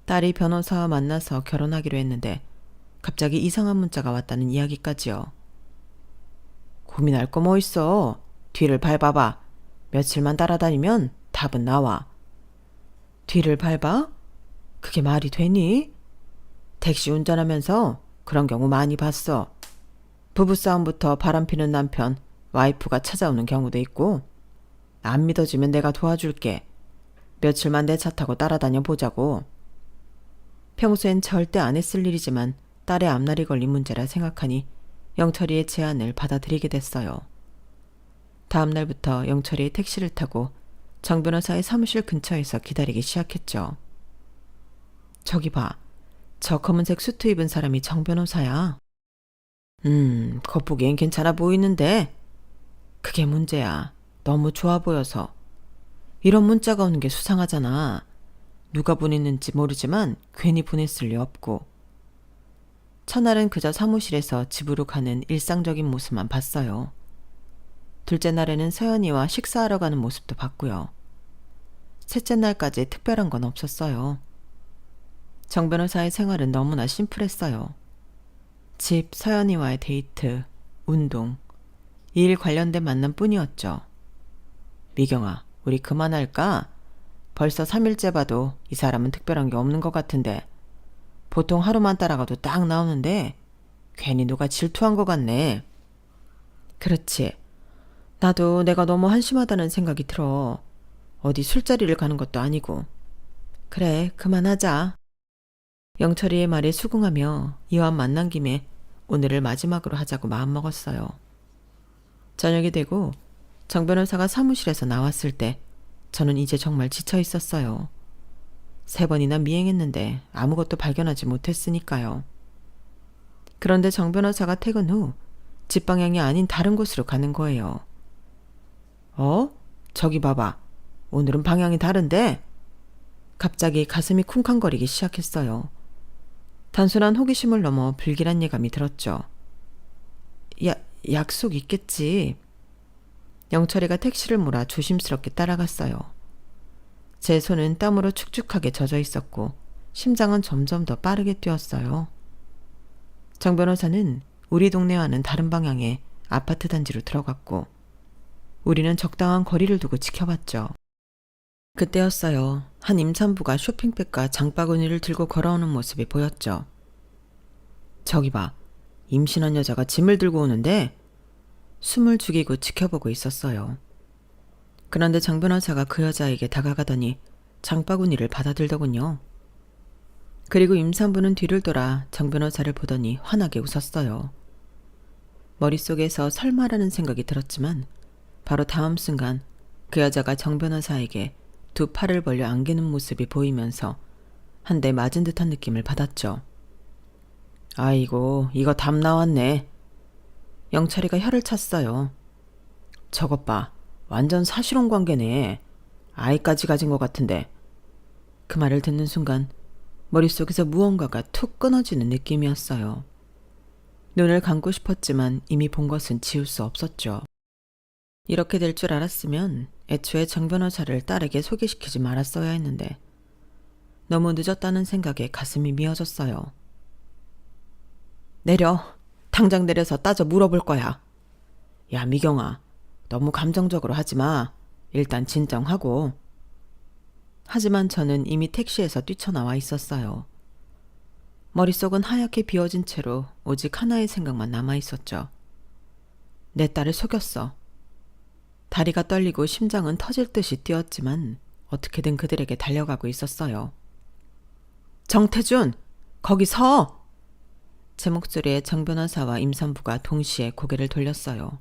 딸이 변호사와 만나서 결혼하기로 했는데 갑자기 이상한 문자가 왔다는 이야기까지요. 고민할 거 뭐 있어. 뒤를 밟아봐. 며칠만 따라다니면 답은 나와. 뒤를 밟아? 그게 말이 되니? 택시 운전하면서 그런 경우 많이 봤어. 부부싸움부터 바람피는 남편, 와이프가 찾아오는 경우도 있고. 안 믿어지면 내가 도와줄게. 며칠만 내 차 타고 따라다녀 보자고. 평소엔 절대 안 했을 일이지만 딸의 앞날이 걸린 문제라 생각하니 영철이의 제안을 받아들이게 됐어요. 다음 날부터 영철이의 택시를 타고 정 변호사의 사무실 근처에서 기다리기 시작했죠. 저기 봐. 저 검은색 수트 입은 사람이 정 변호사야. 겉보기엔 괜찮아 보이는데. 그게 문제야. 너무 좋아 보여서. 이런 문자가 오는 게 수상하잖아. 누가 보냈는지 모르지만 괜히 보냈을 리 없고. 첫날은 그저 사무실에서 집으로 가는 일상적인 모습만 봤어요. 둘째 날에는 서연이와 식사하러 가는 모습도 봤고요. 셋째 날까지 특별한 건 없었어요. 정 변호사의 생활은 너무나 심플했어요. 집, 서연이와의 데이트, 운동, 일 관련된 만남뿐이었죠. 미경아, 우리 그만할까? 벌써 3일째 봐도 이 사람은 특별한 게 없는 것 같은데 보통 하루만 따라가도 딱 나오는데 괜히 누가 질투한 것 같네. 그렇지. 나도 내가 너무 한심하다는 생각이 들어. 어디 술자리를 가는 것도 아니고. 그래, 그만하자. 영철이의 말에 수긍하며 이왕 만난 김에 오늘을 마지막으로 하자고 마음먹었어요. 저녁이 되고 정 변호사가 사무실에서 나왔을 때 저는 이제 정말 지쳐 있었어요. 3번이나 미행했는데 아무것도 발견하지 못했으니까요. 그런데 정 변호사가 퇴근 후 집 방향이 아닌 다른 곳으로 가는 거예요. 저기 봐봐. 오늘은 방향이 다른데? 갑자기 가슴이 쿵쾅거리기 시작했어요. 단순한 호기심을 넘어 불길한 예감이 들었죠. 약속 있겠지. 영철이가 택시를 몰아 조심스럽게 따라갔어요. 제 손은 땀으로 축축하게 젖어 있었고 심장은 점점 더 빠르게 뛰었어요. 정 변호사는 우리 동네와는 다른 방향의 아파트 단지로 들어갔고 우리는 적당한 거리를 두고 지켜봤죠. 그때였어요. 한 임산부가 쇼핑백과 장바구니를 들고 걸어오는 모습이 보였죠. 저기 봐. 임신한 여자가 짐을 들고 오는데 숨을 죽이고 지켜보고 있었어요. 그런데 장 변호사가 그 여자에게 다가가더니 장바구니를 받아들더군요. 그리고 임산부는 뒤를 돌아 장 변호사를 보더니 환하게 웃었어요. 머릿속에서 설마라는 생각이 들었지만 바로 다음 순간 그 여자가 정 변호사에게 두 팔을 벌려 안기는 모습이 보이면서 한 대 맞은 듯한 느낌을 받았죠. 아이고, 이거 담 나왔네. 영철이가 혀를 찼어요. 저것 봐. 완전 사실혼 관계네. 아이까지 가진 것 같은데. 그 말을 듣는 순간 머릿속에서 무언가가 툭 끊어지는 느낌이었어요. 눈을 감고 싶었지만 이미 본 것은 지울 수 없었죠. 이렇게 될 줄 알았으면 애초에 정 변호사를 딸에게 소개시키지 말았어야 했는데 너무 늦었다는 생각에 가슴이 미어졌어요. 내려. 당장 내려서 따져 물어볼 거야. 야, 미경아. 너무 감정적으로 하지 마. 일단 진정하고. 하지만 저는 이미 택시에서 뛰쳐나와 있었어요. 머릿속은 하얗게 비워진 채로 오직 하나의 생각만 남아있었죠. 내 딸을 속였어. 다리가 떨리고 심장은 터질 듯이 뛰었지만 어떻게든 그들에게 달려가고 있었어요. 정태준! 거기 서! 제 목소리에 정 변호사와 임산부가 동시에 고개를 돌렸어요.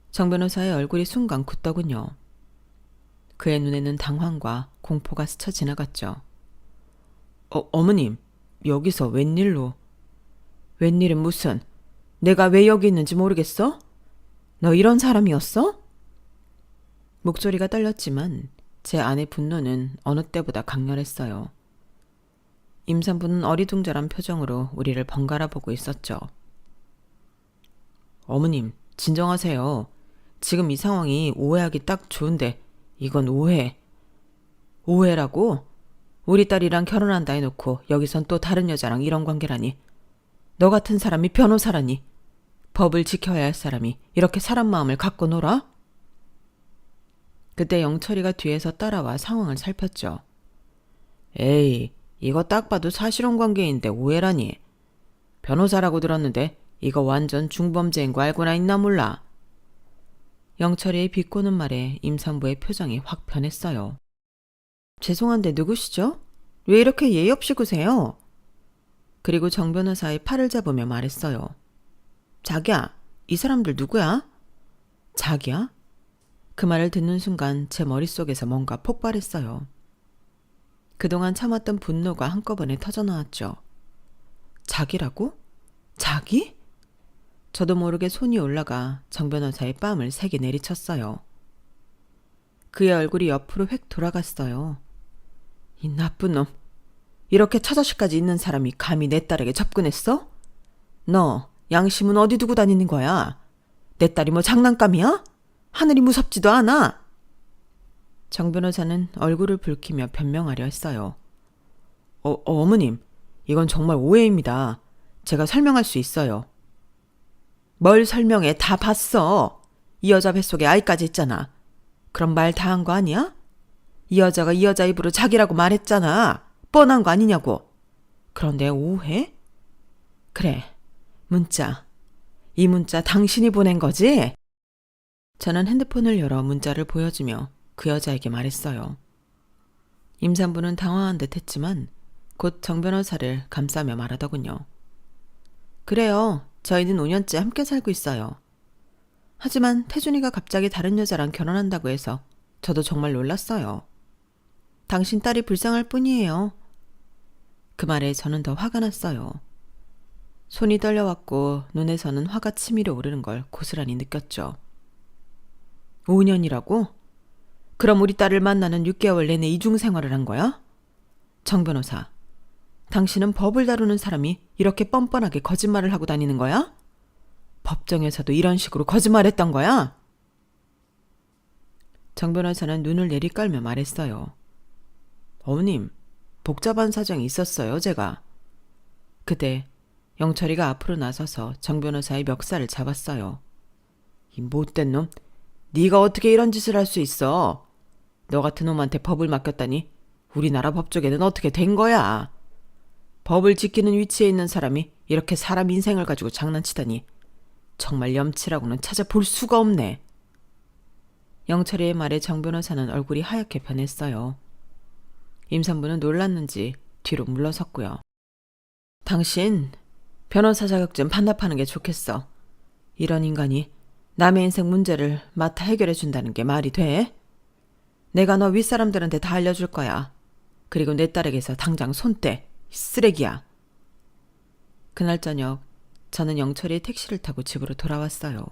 정 변호사의 얼굴이 순간 굳더군요. 그의 눈에는 당황과 공포가 스쳐 지나갔죠. 어머님, 여기서 웬일로? 웬일은 무슨? 내가 왜 여기 있는지 모르겠어? 너 이런 사람이었어? 목소리가 떨렸지만 제 안의 분노는 어느 때보다 강렬했어요. 임산부는 어리둥절한 표정으로 우리를 번갈아 보고 있었죠. 어머님, 진정하세요. 지금 이 상황이 오해하기 딱 좋은데 이건 오해. 오해라고? 우리 딸이랑 결혼한다 해놓고 여기선 또 다른 여자랑 이런 관계라니. 너 같은 사람이 변호사라니. 법을 지켜야 할 사람이 이렇게 사람 마음을 갖고 놀아? 그때 영철이가 뒤에서 따라와 상황을 살폈죠. 에이, 이거 딱 봐도 사실혼 관계인데 오해라니. 변호사라고 들었는데 이거 완전 중범죄인 거 알고나 있나 몰라. 영철이의 비꼬는 말에 임산부의 표정이 확 변했어요. 죄송한데 누구시죠? 왜 이렇게 예의 없이 구세요? 그리고 정 변호사의 팔을 잡으며 말했어요. 자기야, 이 사람들 누구야? 자기야? 그 말을 듣는 순간 제 머릿속에서 뭔가 폭발했어요. 그동안 참았던 분노가 한꺼번에 터져나왔죠. 자기라고? 자기? 저도 모르게 손이 올라가 정 변호사의 뺨을 세게 내리쳤어요. 그의 얼굴이 옆으로 획 돌아갔어요. 이 나쁜 놈. 이렇게 처자식까지 있는 사람이 감히 내 딸에게 접근했어? 너 양심은 어디 두고 다니는 거야? 내 딸이 뭐 장난감이야? 하늘이 무섭지도 않아. 정 변호사는 얼굴을 붉히며 변명하려 했어요. 어머님, 이건 정말 오해입니다. 제가 설명할 수 있어요. 뭘 설명해? 다 봤어. 이 여자 뱃속에 아이까지 있잖아. 그럼 말 다 한 거 아니야? 이 여자가 이 여자 입으로 자기라고 말했잖아. 뻔한 거 아니냐고. 그런데 오해? 그래, 문자. 이 문자 당신이 보낸 거지? 저는 핸드폰을 열어 문자를 보여주며 그 여자에게 말했어요. 임산부는 당황한 듯 했지만 곧 정 변호사를 감싸며 말하더군요. 그래요. 저희는 5년째 함께 살고 있어요. 하지만 태준이가 갑자기 다른 여자랑 결혼한다고 해서 저도 정말 놀랐어요. 당신 딸이 불쌍할 뿐이에요. 그 말에 저는 더 화가 났어요. 손이 떨려왔고 눈에서는 화가 치밀어 오르는 걸 고스란히 느꼈죠. 5년이라고? 그럼 우리 딸을 만나는 6개월 내내 이중 생활을 한 거야? 정 변호사, 당신은 법을 다루는 사람이 이렇게 뻔뻔하게 거짓말을 하고 다니는 거야? 법정에서도 이런 식으로 거짓말했던 거야? 정 변호사는 눈을 내리깔며 말했어요. 어머님, 복잡한 사정이 있었어요, 제가. 그때 영철이가 앞으로 나서서 정 변호사의 멱살을 잡았어요. 이 못된 놈, 네가 어떻게 이런 짓을 할 수 있어? 너 같은 놈한테 법을 맡겼다니 우리나라 법조계는 어떻게 된 거야? 법을 지키는 위치에 있는 사람이 이렇게 사람 인생을 가지고 장난치다니 정말 염치라고는 찾아볼 수가 없네. 영철이의 말에 정 변호사는 얼굴이 하얗게 변했어요. 임산부는 놀랐는지 뒤로 물러섰고요. 당신 변호사 자격증 반납하는 게 좋겠어. 이런 인간이 남의 인생 문제를 맡아 해결해 준다는 게 말이 돼? 내가 너 윗사람들한테 다 알려줄 거야. 그리고 내 딸에게서 당장 손 떼. 쓰레기야. 그날 저녁 저는 영철이의 택시를 타고 집으로 돌아왔어요.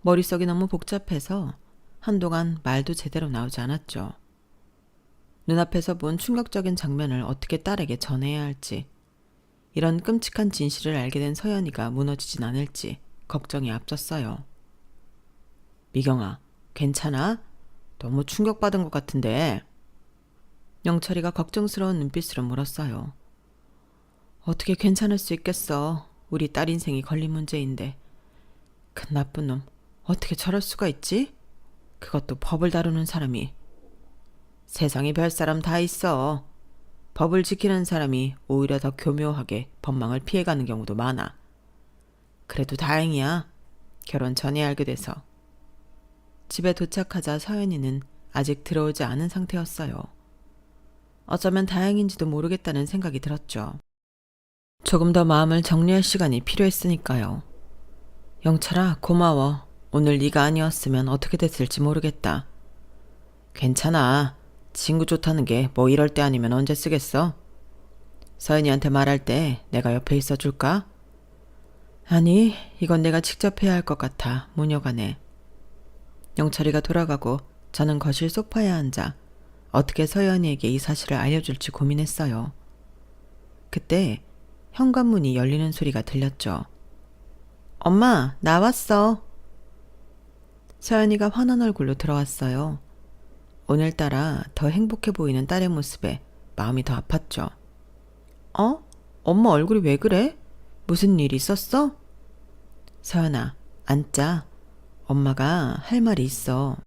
머릿속이 너무 복잡해서 한동안 말도 제대로 나오지 않았죠. 눈앞에서 본 충격적인 장면을 어떻게 딸에게 전해야 할지, 이런 끔찍한 진실을 알게 된 서연이가 무너지진 않을지 걱정이 앞섰어요. 미경아, 괜찮아? 너무 충격받은 것 같은데. 영철이가 걱정스러운 눈빛으로 물었어요. 어떻게 괜찮을 수 있겠어. 우리 딸 인생이 걸린 문제인데. 그 나쁜 놈, 어떻게 저럴 수가 있지? 그것도 법을 다루는 사람이. 세상에 별 사람 다 있어. 법을 지키는 사람이 오히려 더 교묘하게 법망을 피해가는 경우도 많아. 그래도 다행이야. 결혼 전에 알게 돼서. 집에 도착하자 서연이는 아직 들어오지 않은 상태였어요. 어쩌면 다행인지도 모르겠다는 생각이 들었죠. 조금 더 마음을 정리할 시간이 필요했으니까요. 영철아, 고마워. 오늘 네가 아니었으면 어떻게 됐을지 모르겠다. 괜찮아. 친구 좋다는 게 뭐 이럴 때 아니면 언제 쓰겠어? 서연이한테 말할 때 내가 옆에 있어줄까? 아니, 이건 내가 직접 해야 할 것 같아. 모녀간에. 영철이가 돌아가고 저는 거실 소파에 앉아 어떻게 서연이에게 이 사실을 알려줄지 고민했어요. 그때 현관문이 열리는 소리가 들렸죠. 엄마, 나왔어. 서연이가 환한 얼굴로 들어왔어요. 오늘따라 더 행복해 보이는 딸의 모습에 마음이 더 아팠죠. 어? 엄마 얼굴이 왜 그래? 무슨 일 있었어? 서연아, 앉자. 엄마가 할 말이 있어.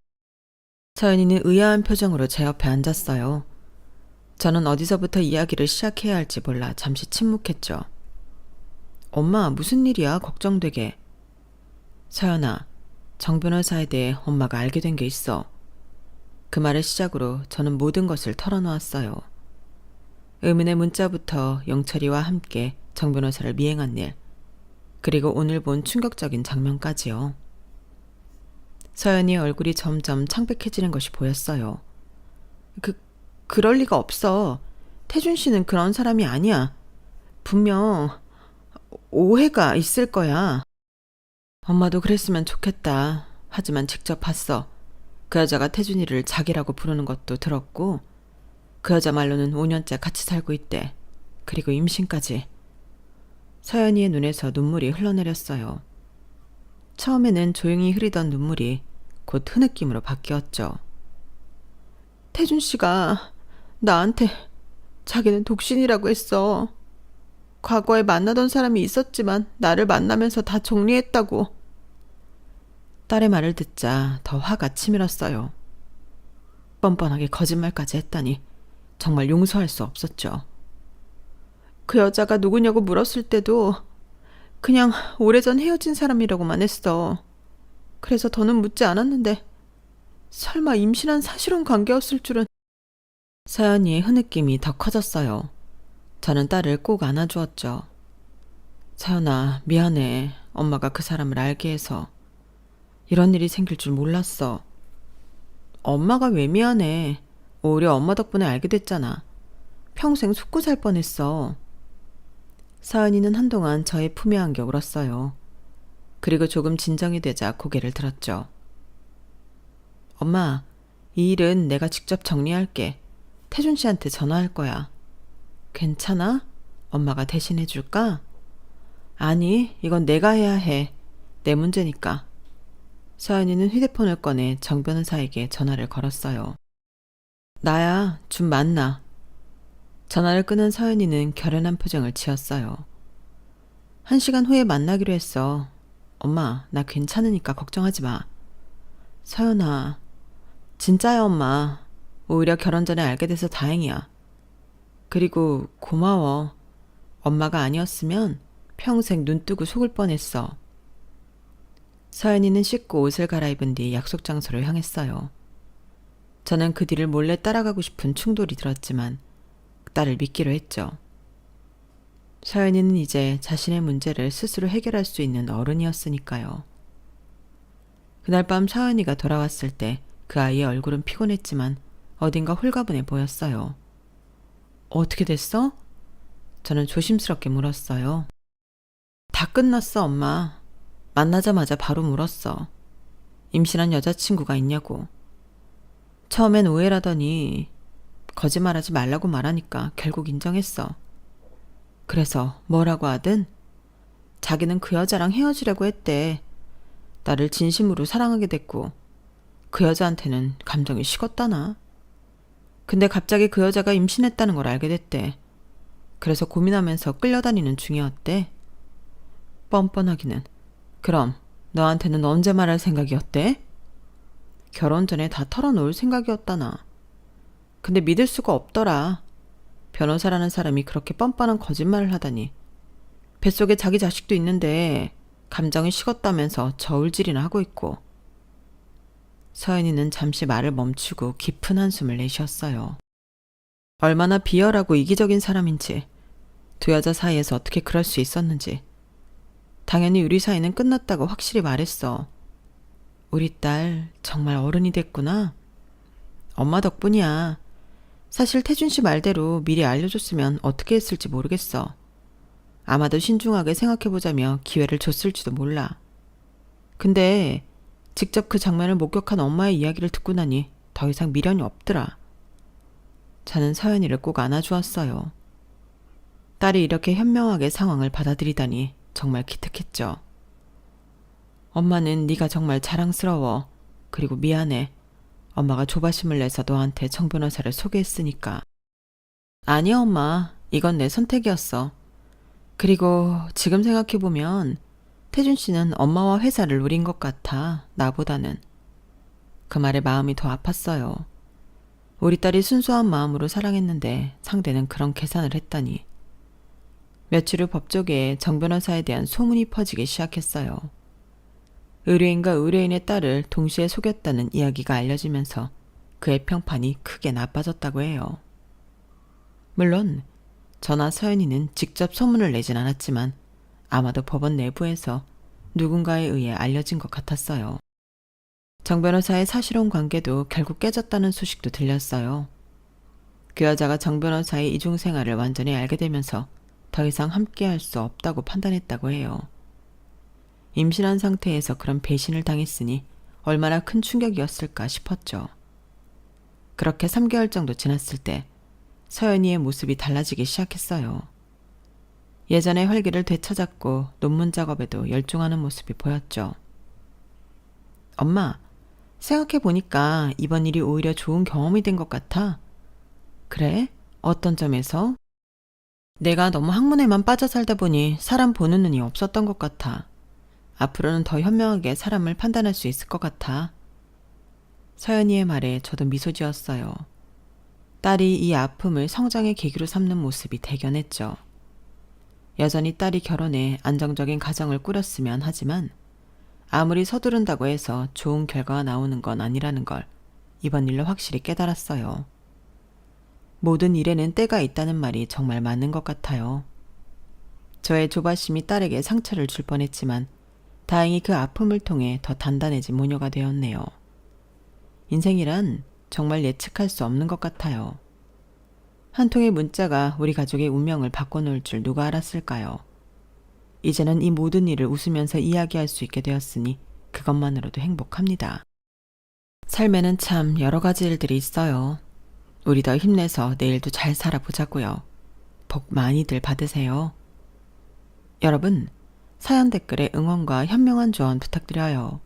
서연이는 의아한 표정으로 제 옆에 앉았어요. 저는 어디서부터 이야기를 시작해야 할지 몰라 잠시 침묵했죠. 엄마, 무슨 일이야? 걱정되게. 서연아, 정 변호사에 대해 엄마가 알게 된 게 있어. 그 말을 시작으로 저는 모든 것을 털어놓았어요. 의문의 문자부터 영철이와 함께 정 변호사를 미행한 일, 그리고 오늘 본 충격적인 장면까지요. 서연이의 얼굴이 점점 창백해지는 것이 보였어요. 그럴 리가 없어. 태준 씨는 그런 사람이 아니야. 분명 오해가 있을 거야. 엄마도 그랬으면 좋겠다. 하지만 직접 봤어. 그 여자가 태준이를 자기라고 부르는 것도 들었고, 그 여자 말로는 5년째 같이 살고 있대. 그리고 임신까지. 서연이의 눈에서 눈물이 흘러내렸어요. 처음에는 조용히 흐리던 눈물이 곧 흐느낌으로 바뀌었죠. 태준 씨가 나한테 자기는 독신이라고 했어. 과거에 만나던 사람이 있었지만 나를 만나면서 다 정리했다고. 딸의 말을 듣자 더 화가 치밀었어요. 뻔뻔하게 거짓말까지 했다니 정말 용서할 수 없었죠. 그 여자가 누구냐고 물었을 때도 그냥 오래전 헤어진 사람이라고만 했어. 그래서 더는 묻지 않았는데 설마 임신한 사실혼 관계였을 줄은. 서연이의 흐느낌이 더 커졌어요. 저는 딸을 꼭 안아주었죠. 서연아, 미안해. 엄마가 그 사람을 알게 해서. 이런 일이 생길 줄 몰랐어. 엄마가 왜 미안해. 오히려 엄마 덕분에 알게 됐잖아. 평생 속고 살 뻔했어. 서연이는 한동안 저의 품에 안겨 울었어요. 그리고 조금 진정이 되자 고개를 들었죠. 엄마, 이 일은 내가 직접 정리할게. 태준 씨한테 전화할 거야. 괜찮아? 엄마가 대신해 줄까? 아니, 이건 내가 해야 해. 내 문제니까. 서연이는 휴대폰을 꺼내 정 변호사에게 전화를 걸었어요. 나야, 좀 만나. 전화를 끊은 서연이는 결연한 표정을 지었어요. 1시간 후에 만나기로 했어. 엄마, 나 괜찮으니까 걱정하지 마. 서연아, 진짜야 엄마. 오히려 결혼 전에 알게 돼서 다행이야. 그리고 고마워. 엄마가 아니었으면 평생 눈 뜨고 속을 뻔했어. 서연이는 씻고 옷을 갈아입은 뒤 약속 장소로 향했어요. 저는 그 뒤를 몰래 따라가고 싶은 충돌이 들었지만 딸을 믿기로 했죠. 서연이는 이제 자신의 문제를 스스로 해결할 수 있는 어른이었으니까요. 그날 밤 서연이가 돌아왔을 때 그 아이의 얼굴은 피곤했지만 어딘가 홀가분해 보였어요. 어떻게 됐어? 저는 조심스럽게 물었어요. 다 끝났어, 엄마. 만나자마자 바로 물었어. 임신한 여자친구가 있냐고. 처음엔 오해라더니 거짓말하지 말라고 말하니까 결국 인정했어. 그래서 뭐라고 하든 자기는 그 여자랑 헤어지려고 했대. 나를 진심으로 사랑하게 됐고 그 여자한테는 감정이 식었다나. 근데 갑자기 그 여자가 임신했다는 걸 알게 됐대. 그래서 고민하면서 끌려다니는 중이었대. 뻔뻔하기는. 그럼 너한테는 언제 말할 생각이었대? 결혼 전에 다 털어놓을 생각이었다나. 근데 믿을 수가 없더라. 변호사라는 사람이 그렇게 뻔뻔한 거짓말을 하다니. 뱃속에 자기 자식도 있는데 감정이 식었다면서 저울질이나 하고 있고. 서연이는 잠시 말을 멈추고 깊은 한숨을 내쉬었어요. 얼마나 비열하고 이기적인 사람인지, 두 여자 사이에서 어떻게 그럴 수 있었는지. 당연히 우리 사이는 끝났다고 확실히 말했어. 우리 딸 정말 어른이 됐구나. 엄마 덕분이야. 사실 태준 씨 말대로 미리 알려줬으면 어떻게 했을지 모르겠어. 아마도 신중하게 생각해보자며 기회를 줬을지도 몰라. 근데 직접 그 장면을 목격한 엄마의 이야기를 듣고 나니 더 이상 미련이 없더라. 저는 서연이를 꼭 안아주었어요. 딸이 이렇게 현명하게 상황을 받아들이다니 정말 기특했죠. 엄마는 네가 정말 자랑스러워. 그리고 미안해. 엄마가 조바심을 내서 너한테 정 변호사를 소개했으니까. 아니야 엄마. 이건 내 선택이었어. 그리고 지금 생각해보면 태준 씨는 엄마와 회사를 노린 것 같아. 나보다는. 그 말에 마음이 더 아팠어요. 우리 딸이 순수한 마음으로 사랑했는데 상대는 그런 계산을 했다니. 며칠 후 법조계에 정 변호사에 대한 소문이 퍼지기 시작했어요. 의뢰인과 의뢰인의 딸을 동시에 속였다는 이야기가 알려지면서 그의 평판이 크게 나빠졌다고 해요. 물론 저나 서연이는 직접 소문을 내진 않았지만 아마도 법원 내부에서 누군가에 의해 알려진 것 같았어요. 정 변호사의 사실혼 관계도 결국 깨졌다는 소식도 들렸어요. 그 여자가 정 변호사의 이중 생활을 완전히 알게 되면서 더 이상 함께할 수 없다고 판단했다고 해요. 임신한 상태에서 그런 배신을 당했으니 얼마나 큰 충격이었을까 싶었죠. 그렇게 3개월 정도 지났을 때 서연이의 모습이 달라지기 시작했어요. 예전의 활기를 되찾았고 논문 작업에도 열중하는 모습이 보였죠. 엄마, 생각해보니까 이번 일이 오히려 좋은 경험이 된 것 같아. 그래? 어떤 점에서? 내가 너무 학문에만 빠져 살다 보니 사람 보는 눈이 없었던 것 같아. 앞으로는 더 현명하게 사람을 판단할 수 있을 것 같아. 서연이의 말에 저도 미소 지었어요. 딸이 이 아픔을 성장의 계기로 삼는 모습이 대견했죠. 여전히 딸이 결혼해 안정적인 가정을 꾸렸으면 하지만 아무리 서두른다고 해서 좋은 결과가 나오는 건 아니라는 걸 이번 일로 확실히 깨달았어요. 모든 일에는 때가 있다는 말이 정말 맞는 것 같아요. 저의 조바심이 딸에게 상처를 줄 뻔했지만 다행히 그 아픔을 통해 더 단단해진 모녀가 되었네요. 인생이란 정말 예측할 수 없는 것 같아요. 한 통의 문자가 우리 가족의 운명을 바꿔놓을 줄 누가 알았을까요? 이제는 이 모든 일을 웃으면서 이야기할 수 있게 되었으니 그것만으로도 행복합니다. 삶에는 참 여러 가지 일들이 있어요. 우리 더 힘내서 내일도 잘 살아보자고요. 복 많이들 받으세요. 여러분, 사연 댓글에 응원과 현명한 조언 부탁드려요.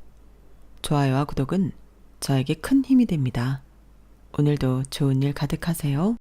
좋아요와 구독은 저에게 큰 힘이 됩니다. 오늘도 좋은 일 가득하세요.